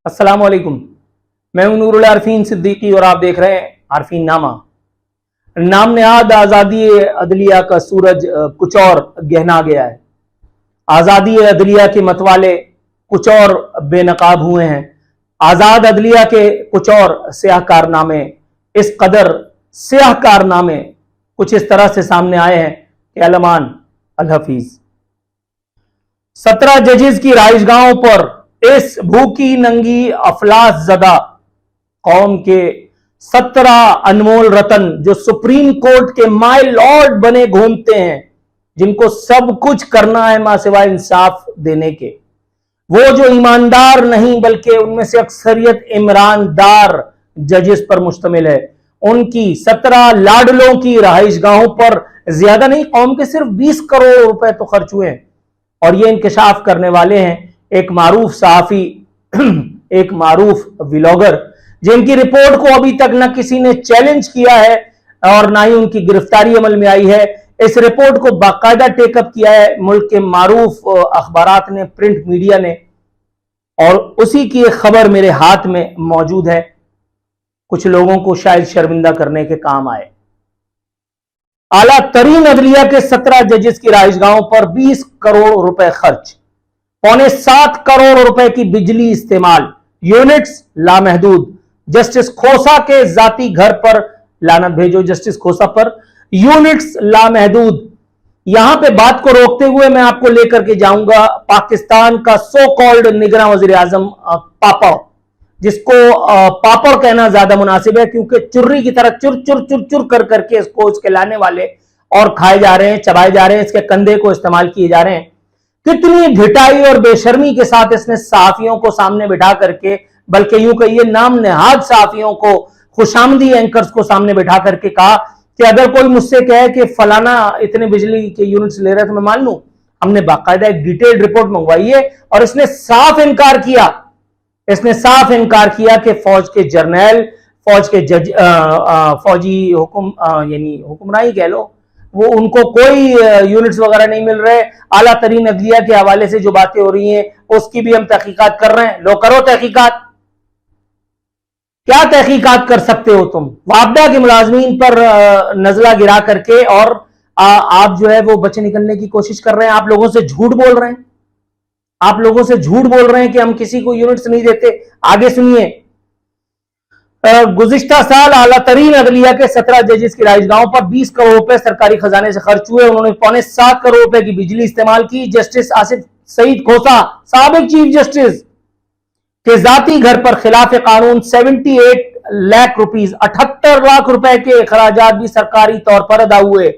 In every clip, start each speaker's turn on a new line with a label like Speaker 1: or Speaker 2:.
Speaker 1: अस्सलाम वालेकुम। मैं हूं नूरुल आरफीन सिद्दीकी और आप देख रहे हैं आरफीन नामा। नाम नेहाद आज़ादी अदलिया का सूरज कुछ और गहना गया है। आज़ादी अदलिया के मतवाले कुछ और बेनकाब हुए हैं। आज़ाद अदलिया के कुछ और स्याह कारनामे, इस कदर स्याह कारनामे कुछ इस तरह से सामने आए हैं कि अलमान अल हफीज। 17 जजेस की राइशगाहों पर इस भूखी नंगी अफलास ज़दा कौम के 17 अनमोल रतन जो सुप्रीम कोर्ट के माय लॉर्ड बने घूमते हैं, जिनको सब कुछ करना है मां सिवाय इंसाफ देने के, वो जो ईमानदार नहीं बल्कि उनमें से अक्सरियत इमरानदार जजेस पर मुश्तमिल है, उनकी 17 लाडलों की रहाइशगाहों पर ज्यादा नहीं, कौम के सिर्फ 20 करोड़ रुपए तो खर्च हुए हैं। और ये इंकशाफ करने वाले हैं एक मारूफ सहाफी, एक मारूफ व्लॉगर, जिनकी रिपोर्ट को अभी तक न किसी ने चैलेंज किया है और ना ही उनकी गिरफ्तारी अमल में आई है। इस रिपोर्ट को बाकायदा टेकअप किया है मुल्क के मारूफ अखबारात ने, प्रिंट मीडिया ने, और उसी की एक खबर मेरे हाथ में मौजूद है। कुछ लोगों को शायद शर्मिंदा करने के काम आए। आला तरीन अदलिया के 17 जजेस की राइशगाहों पर 20 करोड़ रुपए खर्च, 6.25 करोड़ रुपए की बिजली इस्तेमाल, यूनिट्स लामहदूद। जस्टिस खोसा के जाती घर पर लानत भेजो, जस्टिस खोसा पर यूनिट्स लामहदूद। यहां पे बात को रोकते हुए मैं आपको लेकर के जाऊंगा पाकिस्तान का सो कॉल्ड निगरान वजीर आजम पापड़, जिसको पापड़ कहना ज्यादा मुनासिब है क्योंकि चुर्री की तरह चुर चुर चुर चुर कर करके इसको उसके लाने वाले और खाए जा रहे हैं, चबाए जा रहे हैं, इसके कंधे को इस्तेमाल किए जा रहे हैं। कितनी ढिठाई और बेशर्मी के साथ इसने सहाफियों को सामने बिठा करके, बल्कि यूं कहिए नाम नेहाद सहाफियों को, खुशामदी एंकर्स को सामने बिठा करके कहा कि अगर कोई मुझसे कहे कि फलाना इतने बिजली के यूनिट्स ले रहे हैं तो मैं मान लूं। हमने बाकायदा एक डिटेल्ड रिपोर्ट मंगवाई है और इसने साफ इनकार किया, इसने साफ इनकार किया कि फौज के जर्नैल, फौज के जज, फौजी यानी हुक्मरानी कह लो, वो उनको कोई यूनिट्स वगैरह नहीं मिल रहे। आला तरीन अदलिया के हवाले से जो बातें हो रही हैं उसकी भी हम तहकीकात कर रहे हैं। लो करो तहकीकात। क्या तहकीकात कर सकते हो तुम? वापडा के मुलाजमीन पर नजला गिरा करके और आप जो है वो बचे निकलने की कोशिश कर रहे हैं। आप लोगों से झूठ बोल रहे हैं, आप लोगों से झूठ बोल रहे हैं कि हम किसी को यूनिट्स नहीं देते। आगे सुनिए। गुज़िश्ता साल आला तरीन अदलिया के 17 जजेस की राइशगाहों पर 20 करोड़ रुपए सरकारी खजाने से खर्च हुए। उन्होंने 7.25 करोड़ रुपए की बिजली इस्तेमाल की। जस्टिस आसिफ सईद खोसा साबिक चीफ जस्टिस के जाती घर पर खिलाफ कानून 78 लाख रुपीस, 78 लाख रुपए के खराजात भी सरकारी तौर पर अदा हुए।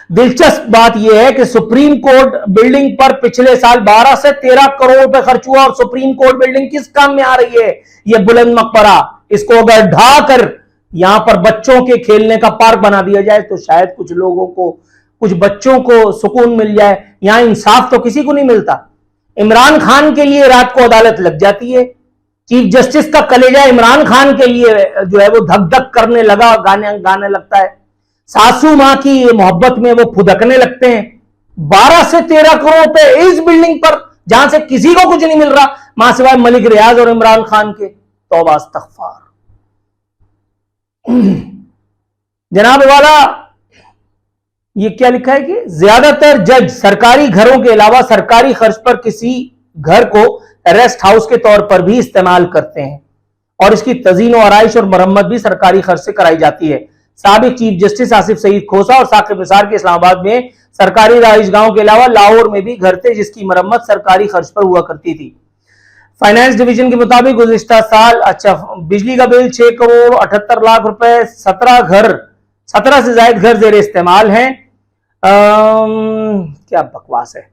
Speaker 1: दिलचस्प बात यह है कि सुप्रीम कोर्ट बिल्डिंग पर पिछले साल 12 से 13 करोड़ रुपए खर्च हुआ। और सुप्रीम कोर्ट बिल्डिंग किस काम में आ रही है? यह बुलंद मकबरा। इसको अगर ढाकर यहां पर बच्चों के खेलने का पार्क बना दिया जाए तो शायद कुछ लोगों को, कुछ बच्चों को सुकून मिल जाए। यहां इंसाफ तो किसी को नहीं मिलता। इमरान खान के लिए रात को अदालत लग जाती है। चीफ जस्टिस का कलेजा इमरान खान के लिए जो है वो धक धक करने लगा, गाने लगता है। सासू मां की मोहब्बत में वो फुदकने लगते हैं। 12 से 13 करोड़ रुपए इस बिल्डिंग पर, जहां से किसी को कुछ नहीं मिल रहा मां सिवाय मलिक रियाज और इमरान खान के। तौबा इस्तग़फ़ार। जनाब वाला, ये क्या लिखा है कि ज्यादातर जज सरकारी घरों के अलावा सरकारी खर्च पर किसी घर को रेस्ट हाउस के तौर पर भी इस्तेमाल करते हैं और इसकी तज़ीन व आराइश और मरम्मत भी सरकारी खर्च से कराई जाती है। साबिक चीफ जस्टिस आसिफ सईद खोसा और साकिब निसार के इस्लामाबाद में सरकारी राइशगाहों के अलावा लाहौर में भी घर थे जिसकी मरम्मत सरकारी खर्च पर हुआ करती थी। फाइनेंस डिवीजन के मुताबिक गुज़िश्ता साल बिजली का बिल 6 करोड़ 78 लाख रुपए, 17 से ज्यादा घर जेर इस्तेमाल हैं। क्या बकवास है।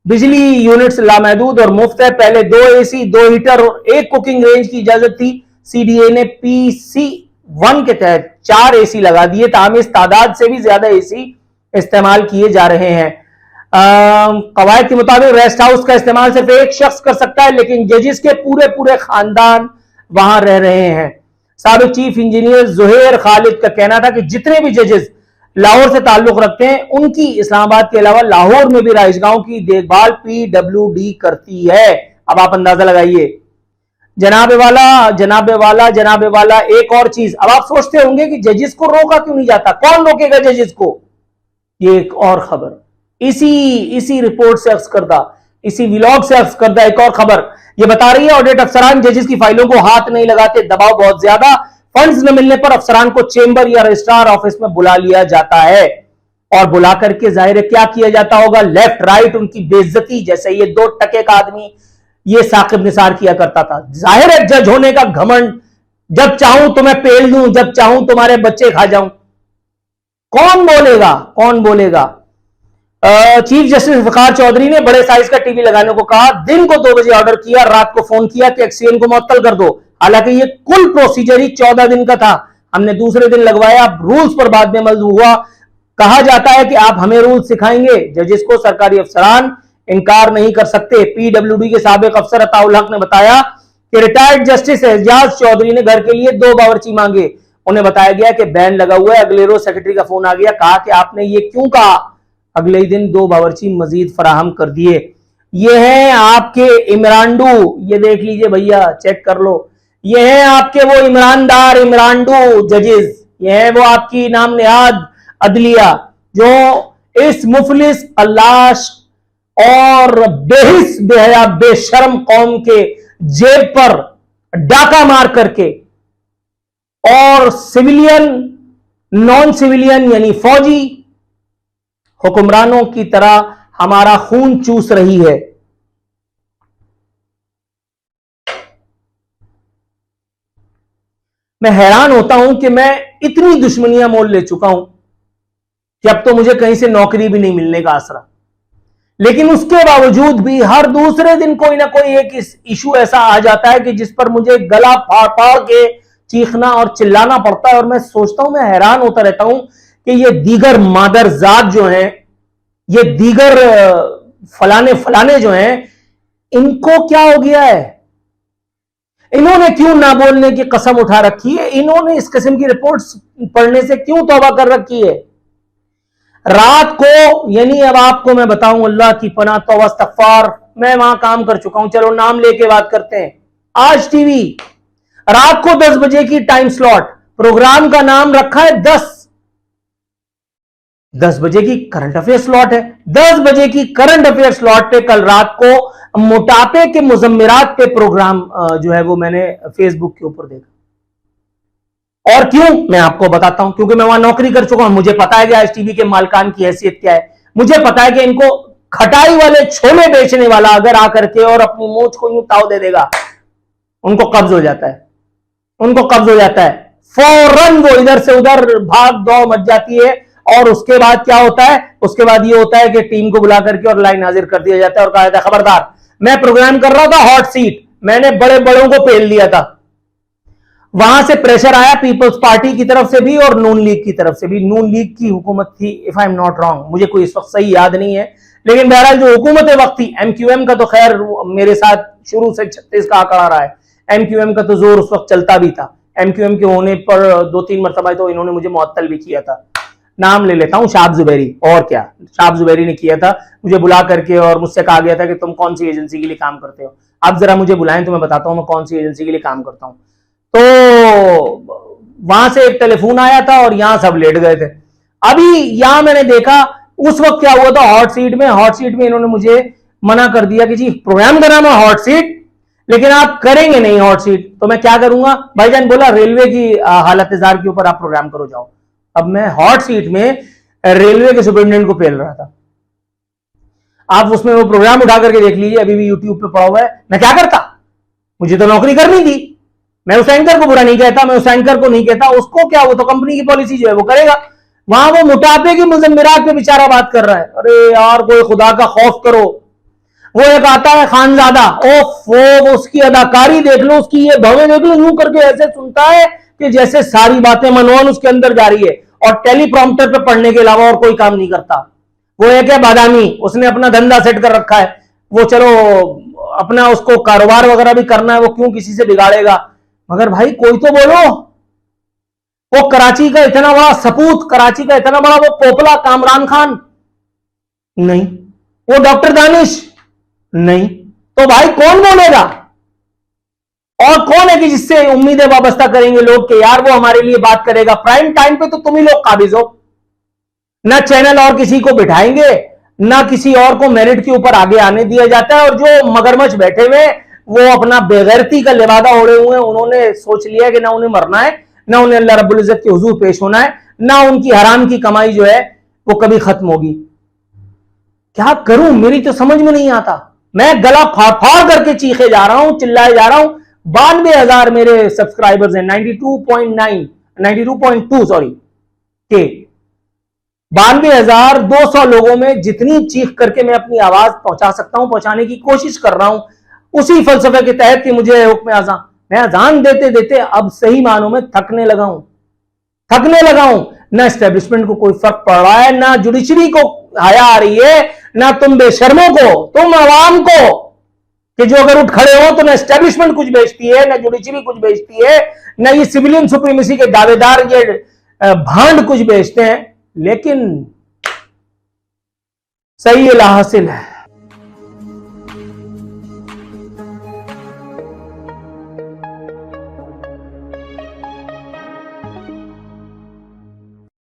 Speaker 1: बिजली यूनिट्स लामहदूद और मुफ्त है। पहले 2 एसी, 2 हीटर और 1 कुकिंग रेंज की इजाजत थी। सीडीए ने PC1 के तहत 4 एसी लगा दिए। ताहम इस तादाद से भी ज्यादा एसी इस्तेमाल किए जा रहे हैं। कवायद के मुताबिक रेस्ट हाउस का इस्तेमाल सिर्फ एक शख्स कर सकता है, लेकिन जजेस के पूरे पूरे खानदान वहां रह रहे हैं। साबिक चीफ इंजीनियर जुहैर खालिद का कहना था कि जितने भी जजेस लाहौर से ताल्लुक रखते हैं उनकी इस्लामाबाद के अलावा लाहौर में भी राइशगाहों की देखभाल PWD करती है। अब आप अंदाजा लगाइए। जनाबे वाला एक और चीज। अब आप सोचते होंगे कि जजेस को रोका क्यों नहीं जाता, कौन रोकेगा जजेस को? ये एक और खबर, इसी रिपोर्ट से अक्स करदा, इसी व्लॉग से अक्स करदा एक और खबर ये बता रही है ऑडिट अफसरान जजेस की फाइलों को हाथ नहीं लगाते, दबाव बहुत ज्यादा, फंड्स न मिलने पर अफसरान को चेंबर या रजिस्ट्रार ऑफिस में बुला लिया जाता है और बुला करके जाहिर है क्या किया जाता होगा, लेफ्ट राइट उनकी बेइज्जती। जैसे ये 2 टके का आदमी ये साकिब निसार किया करता था, जाहिर है जज होने का घमंड, जब चाहूं तुम्हें पेल दूं, जब चाहूं तुम्हारे बच्चे खा जाऊं। कौन बोलेगा, कौन बोलेगा? चीफ जस्टिस वकार चौधरी ने बड़े साइज का टीवी लगाने को कहा, दिन को 2 बजे ऑर्डर किया, रात को फोन किया कि एक्सीएन को मुअत्तल कर दो। हालांकि ये कुल प्रोसीजर ही 14 दिन का था, हमने दूसरे दिन लगवाया, रूल्स पर बाद में अमल हुआ। कहा जाता है कि आप हमें रूल सिखाएंगे, जजेस को सरकारी अफसरान इनकार नहीं कर सकते। पीडब्ल्यूडी के साबिक अफसर अताउल हक ने बताया कि रिटायर्ड जस्टिस एजाज चौधरी ने घर के लिए 2 बावर्ची मांगे, उन्हें बताया गया कि बैन लगा हुआ है। अगले रोज सेक्रेटरी का फोन आ गया, कहा कि आपने ये क्यों कहा? अगले ही दिन 2 बावर्ची मजीद फराहम कर दिए। ये है आपके इमरानडू, ये देख लीजिए भैया, चेक कर लो, ये है आपके वो इमरानदार इमरानडू जजेस, ये है वो आपकी नाम नेहाद अदलिया जो इस मुफलिस अल्लाश और बेहिस बेहया बेशर्म कौम के जेब पर डाका मार करके और सिविलियन नॉन सिविलियन यानी फौजी हुक्मरानों की तरह हमारा खून चूस रही है। मैं हैरान होता हूं कि मैं इतनी दुश्मनियां मोल ले चुका हूं कि अब तो मुझे कहीं से नौकरी भी नहीं मिलने का आसरा, लेकिन उसके बावजूद भी हर दूसरे दिन कोई ना कोई एक इशू ऐसा आ जाता है कि जिस पर मुझे गला फाड़ फाड़ के चीखना और चिल्लाना पड़ता है। और मैं सोचता हूं, मैं हैरान होता रहता हूं कि ये दीगर मादरजात जो हैं, ये दीगर फलाने फलाने जो हैं, इनको क्या हो गया है? इन्होंने क्यों ना बोलने की कसम उठा रखी है? इन्होंने इस किस्म की रिपोर्ट्स पढ़ने से क्यों तौबा कर रखी है? रात को, यानी अब आपको मैं बताऊं, अल्लाह की पनाह, तौबा इस्तगफार, मैं वहां काम कर चुका हूं, चलो नाम लेके बात करते हैं। आज टीवी रात को 10 बजे की टाइम स्लॉट, प्रोग्राम का नाम रखा है 10 बजे की करंट अफेयर स्लॉट है। 10 बजे की करंट अफेयर स्लॉट पे कल रात को मोटापे के मुजम्मिरात पे प्रोग्राम जो है वो मैंने फेसबुक के ऊपर देखा। और क्यों, मैं आपको बताता हूं, क्योंकि मैं वहां नौकरी कर चुका हूं, मुझे पता है कि आज टीवी के मालकान की हैसियत क्या है। मुझे पता है कि इनको खटाई वाले छोले बेचने वाला अगर आकर के और अपनी मूंछ को यूं ताव दे देगा, उनको कब्ज हो जाता है, उनको कब्ज हो जाता है, फौरन वो इधर से उधर भाग दौड़ मच जाती है। और उसके बाद क्या होता है? उसके बाद ये होता है कि टीम को बुला करके और लाइन हाजिर कर दिया जाता है और कहा जाता है खबरदार, मैं प्रोग्राम कर रहा था हॉट सीट, मैंने बड़े बड़ों को पेल दिया था। वहां से प्रेशर आया पीपल्स पार्टी की तरफ से भी और नून लीग की तरफ से भी। नून लीग की हुकूमत थी, if I am not wrong, मुझे कोई इस वक्त सही याद नहीं है, लेकिन बहरहाल जो हुकूमत वक्त थी, एमक्यूएम का तो खैर मेरे साथ शुरू से 36 का आंकड़ा रहा है, एमक्यूएम का तो जोर उस वक्त चलता भी था। एमक्यूएम के होने पर 2-3 मरतबा तो इन्होंने मुझे मुअत्तल भी किया था। नाम ले लेता हूं, शाब जुबैरी, और क्या, शाब जुबैरी ने किया था, मुझे बुला करके और मुझसे कहा गया था कि तुम कौन सी एजेंसी के लिए काम करते हो। आप जरा मुझे बुलाएं तो मैं बताता हूं मैं कौन सी एजेंसी के लिए काम करता हूं। तो वहां से एक टेलीफोन आया था और यहां सब लेट गए थे। अभी यहां मैंने देखा उस वक्त क्या हुआ था, हॉट सीट में इन्होंने मुझे मना कर दिया कि जी प्रोग्राम का नाम है हॉट सीट, लेकिन आप करेंगे नहीं हॉट सीट। तो मैं क्या करूंगा? भाईजान बोला रेलवे की हालत इंतजार के ऊपर आप प्रोग्राम करो, जाओ। अब मैं हॉट सीट में रेलवे के सुपरिटेंडेंट को पेल रहा था। आप उसमें वो प्रोग्राम उठा करके देख लीजिए, अभी भी यूट्यूब पे पड़ा हुआ है। मैं क्या करता, मुझे तो नौकरी करनी थी। मैं उस एंकर को बुरा नहीं कहता, मैं उस एंकर को नहीं कहता, उसको क्या, वो तो कंपनी की पॉलिसी जो है वो करेगा। वहां वो मोटापे की मुजम्मिरात पे बेचारा बात कर रहा है। अरे यार, कोई खुदा का खौफ करो। वो एक आता है खानजादा, वो उसकी अदाकारी देख लो, उसकी ये भवे देख लो, यूं करके ऐसे सुनता है कि जैसे सारी बातें मनोहन उसके अंदर जा रही है, और टेलीप्रॉम्प्टर पे पढ़ने के अलावा और कोई काम नहीं करता। वो एक है बादामी, उसने अपना धंधा सेट कर रखा है, वो चलो अपना उसको कारोबार वगैरह भी करना है, वो क्यों किसी से बिगाड़ेगा। मगर भाई कोई तो बोलो, वो कराची का इतना बड़ा सपूत, कराची का इतना बड़ा वो पोपला कामरान खान नहीं, वो डॉक्टर दानिश नहीं, तो भाई कौन बोलेगा? और कौन है कि जिससे उम्मीदें वाबस्ता करेंगे लोग कि यार वो हमारे लिए बात करेगा? प्राइम टाइम पे तो तुम ही लोग काबिज हो। ना चैनल और किसी को बिठाएंगे, ना किसी और को मेरिट के ऊपर आगे आने दिया जाता है। और जो मगरमच्छ बैठे हुए वो अपना बेगैरती का लिबादा ओढ़े हुए हैं, उन्होंने सोच लिया कि ना उन्हें मरना है, ना उन्हें अल्लाह रब्बुल इज्जत के हुजूर पेश होना है, ना उनकी हराम की कमाई जो है वो कभी खत्म होगी। क्या करूं, मेरी तो समझ में नहीं आता। मैं गला फाड़ फाड़ करके चीखे जा रहा हूं, चिल्लाए जा रहा हूं। 92,000 मेरे सब्सक्राइबर्स हैं, 92.2 सॉरी के 92,200 लोगों में जितनी चीख करके मैं अपनी आवाज पहुंचा सकता हूं, पहुंचाने की कोशिश कर रहा हूं, उसी फलसफे के तहत कि मुझे हुक्म अज़ान, मैं अजान देते देते अब सही मानों में थकने लगा हूं। ना एस्टेब्लिशमेंट को कोई फर्क पड़ रहा है, ना जुडिशरी को हाया आ रही है, ना तुम बेशर्मों को, तुम आवाम को, कि जो अगर उठ खड़े हो तो ना एस्टेब्लिशमेंट कुछ बेचती है, ना जुडिशरी कुछ बेचती है, ना ये सिविलियन सुप्रीमेसी के दावेदार ये भांड कुछ बेचते हैं। लेकिन सही हासिल है।